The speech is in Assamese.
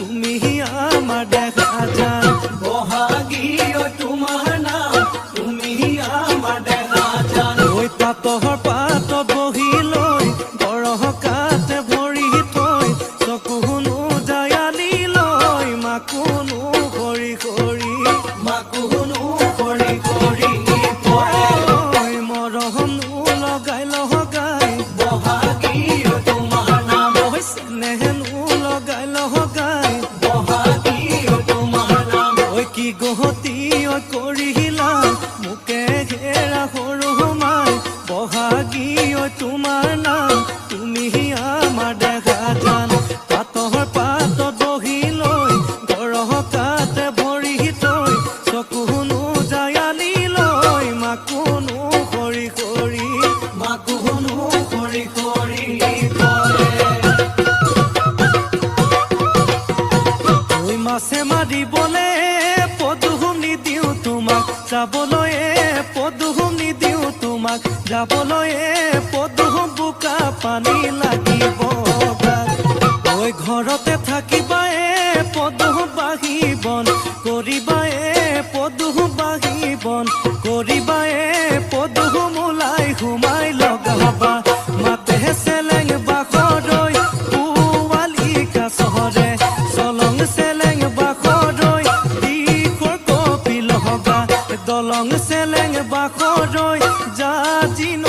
তুমি আমাৰ দেখা যান বহাগী তোমাৰ নাম তুমি আমাৰ দেখা যান ওই পাতহৰ পাত বহি লৈ বৰহকাতে ভৰি থৈ চকুনো জায়ালি লৈ মাকুনো কৰি কৰি মাকুনো কৰি কৰি ঐ মৰহনো লগাই লগাই বহাগী তোমাৰ নাম ঐ চেনেহনো লগাই লগাই বহাগী তোমাৰ নাম ঐ কি গহতি ঐ কৰিলা মোকে ঘেৰা সৰু মাই বহাগী ঐ তোমাৰ নাম তুমি আমাৰ দেখা যান পাতহৰ পাতত বহি লৈ গৰহকাতে ভৰি থৈ চকুনো জায়ালি লৈ মাকুনো কৰি কৰি মাকুনো কৰি কৰি ঐ মাছে মাৰিবলে পদুম নিদিওঁ তোমাক যাবলৈ পদুম নিদিওঁ তোমাক যাবলৈ পদুম বোকা পানী লাগিব ঐ ঘৰতে থাকিবা পদুম বাঢ়িবন কৰিবা পদুম বাঢ়িবন কৰিবা পদুম ওলাই সোমাই লগাবা মাতে চেলেং বাখৰৈ পুৱালিকা চহৰে চলং চেলেং বাখৰৈ দিশৰ কপিল হবা দলং চেলেং বাখৰৈ জাজিন